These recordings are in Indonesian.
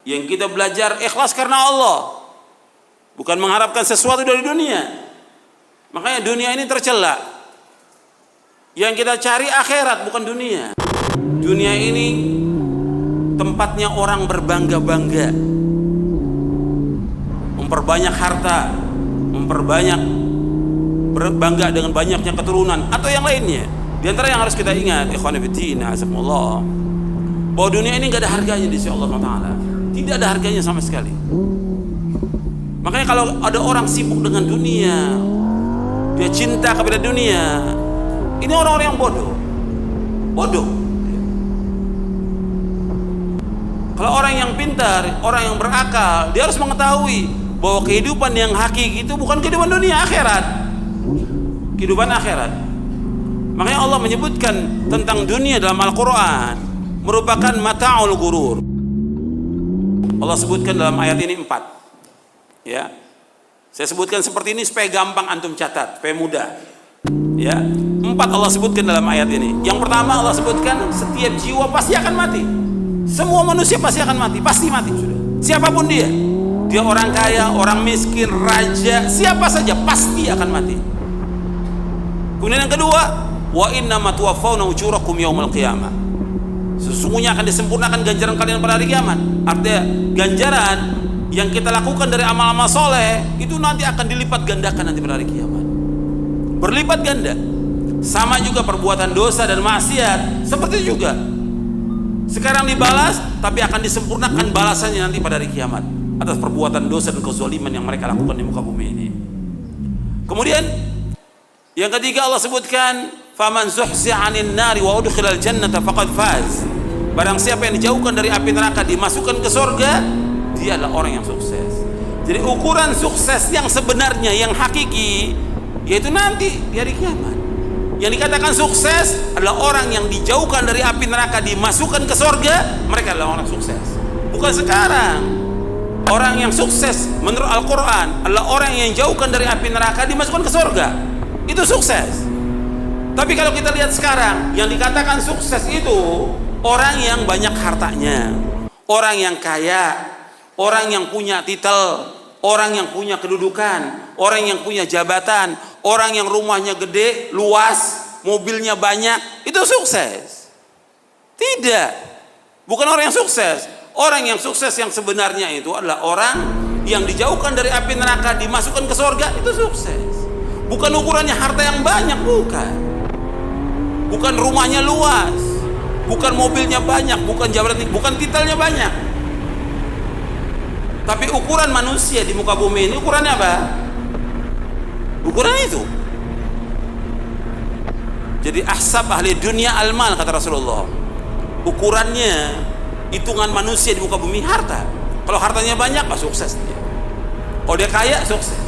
Yang kita belajar ikhlas karena Allah, bukan mengharapkan sesuatu dari dunia. Makanya dunia ini tercela. Yang kita cari akhirat, bukan dunia. Dunia ini tempatnya orang berbangga-bangga, memperbanyak harta, memperbanyak berbangga dengan banyaknya keturunan atau yang lainnya. Di antara yang harus kita ingat, ikhwan fillah, azakumullah, bahwa dunia ini gak ada harganya di sisi Allah Taala. Tidak ada harganya sama sekali. Makanya kalau ada orang sibuk dengan dunia, dia cinta kepada dunia, ini orang-orang yang bodoh. Bodoh. Kalau orang yang pintar, orang yang berakal, dia harus mengetahui bahwa kehidupan yang hakiki itu bukan kehidupan dunia, akhirat. Kehidupan akhirat. Makanya Allah menyebutkan tentang dunia dalam Al-Quran merupakan mata'ul gurur. Allah sebutkan dalam ayat ini 4. Ya, saya sebutkan seperti ini supaya gampang antum catat, supaya mudah. Ya, 4 Allah sebutkan dalam ayat ini. Yang pertama Allah sebutkan setiap jiwa pasti akan mati. Semua manusia pasti akan mati, pasti mati sudah. Siapapun dia, dia orang kaya, orang miskin, raja, siapa saja pasti akan mati. Kemudian yang kedua, wa innama tuwaffawna ujurakum yaumal qiyamah. Sesungguhnya akan disempurnakan ganjaran kalian pada hari kiamat. Artinya ganjaran yang kita lakukan dari amal-amal soleh itu nanti akan dilipat gandakan nanti pada hari kiamat. Berlipat ganda. Sama juga perbuatan dosa dan maksiat, seperti itu juga. Sekarang dibalas, tapi akan disempurnakan balasannya nanti pada hari kiamat atas perbuatan dosa dan kezaliman yang mereka lakukan di muka bumi ini. Kemudian yang ketiga Allah sebutkan faman zuhzi'a 'anil nari wa udkhilal jannata faqad faz. Barang siapa yang dijauhkan dari api neraka dimasukkan ke surga, dia adalah orang yang sukses. Jadi ukuran sukses yang sebenarnya, yang hakiki, yaitu nanti di hari kiamat. Yang dikatakan sukses adalah orang yang dijauhkan dari api neraka dimasukkan ke surga, mereka adalah orang sukses. Bukan sekarang. Orang yang sukses menurut Al-Quran adalah orang yang dijauhkan dari api neraka dimasukkan ke surga. Itu sukses. Tapi kalau kita lihat sekarang, yang dikatakan sukses itu orang yang banyak hartanya, orang yang kaya, orang yang punya titel, orang yang punya kedudukan, orang yang punya jabatan, orang yang rumahnya gede, luas, mobilnya banyak, itu sukses. Tidak. Bukan orang yang sukses. Orang yang sukses yang sebenarnya itu adalah orang yang dijauhkan dari api neraka dimasukkan ke surga, itu sukses. Bukan ukurannya harta yang banyak, bukan. Bukan rumahnya luas, bukan mobilnya banyak, bukan jabatan, bukan titelnya banyak. Tapi ukuran manusia di muka bumi ini ukurannya apa? Ukuran itu. Jadi ahsab ahli dunia al-mal, kata Rasulullah. Ukurannya, hitungan manusia di muka bumi harta. Kalau hartanya banyak, sukses dia. Kalau dia kaya, sukses.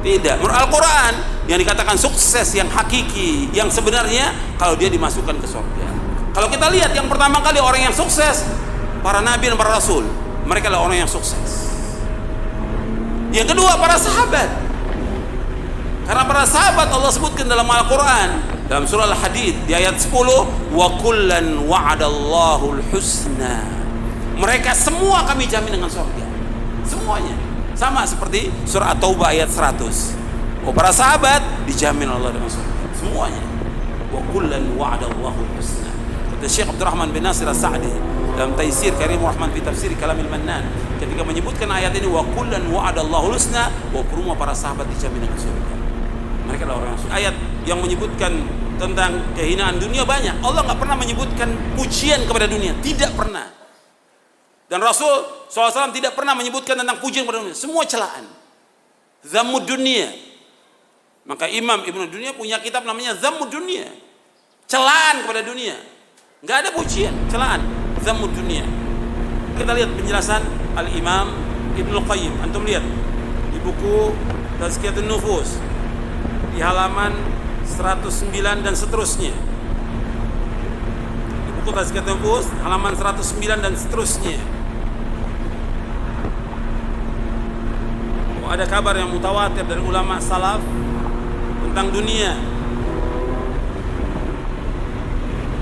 Tidak. Menurut Al-Quran, yang dikatakan sukses yang hakiki, yang sebenarnya kalau dia dimasukkan ke surga. Kalau kita lihat yang pertama kali orang yang sukses, para nabi dan para rasul, mereka adalah orang yang sukses. Yang kedua, para sahabat. Karena para sahabat Allah sebutkan dalam Al-Quran, dalam surah Al-Hadid di ayat 10, wa kullan wa'adallahu al-husna. Mereka semua kami jamin dengan surga. Semuanya. Sama seperti surah At-Taubah ayat 100. Oh, para sahabat dijamin Allah dengan surga. Semuanya. Wa kullan wa'adallahu al-husna. Kata Syekh Abdurrahman bin Nasir As-Sa'di dalam Taisir Karimur Rahman fi Tafsir Kalamil Mannan, ketika menyebutkan ayat ini wa kullan wa'adallahu al-husna, wa semua para sahabat dijamin dengan surga. Mereka adalah orang yang ayat yang menyebutkan tentang kehinaan dunia banyak. Allah nggak pernah menyebutkan pujian kepada dunia, tidak pernah. Dan Rasul SAW tidak pernah menyebutkan tentang pujian kepada dunia, semua celaan. Zammud dunia. Maka Imam Ibnu Dunya punya kitab namanya Zammud dunia, celaan kepada dunia. Nggak ada pujian, celaan. Zammud dunia. Kita lihat penjelasan Al-Imam Ibnu Qayyim. Antum lihat di buku Tazkiyatun Nufus di halaman 109 dan seterusnya. Di buku Tazkiyatun Nufus halaman 109 dan seterusnya. Ada kabar yang mutawatir dari ulama salaf tentang dunia.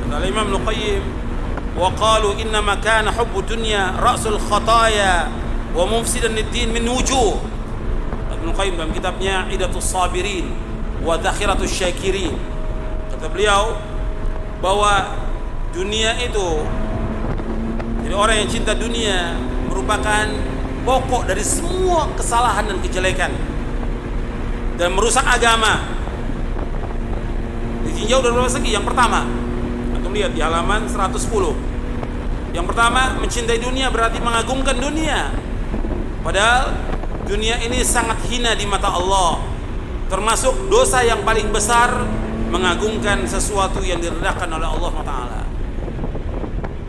Kata Imam Ibnu Qayyim wa qalu innama kana hubbu dunya ra'sul khataya wa mufsidan lid-din min wujuh. Ibnu Qayyim dalam kitabnya Idatus Sabirin wa Dhakhiratus Syakirin, kata beliau bahwa dunia itu, jadi orang yang cinta dunia merupakan pokok dari semua kesalahan dan kejelekan dan merusak agama. Ditinjau dari beberapa segi. Yang pertama, antum lihat di halaman 110. Yang pertama, mencintai dunia berarti mengagungkan dunia. Padahal dunia ini sangat hina di mata Allah. Termasuk dosa yang paling besar mengagungkan sesuatu yang direndahkan oleh Allah Taala.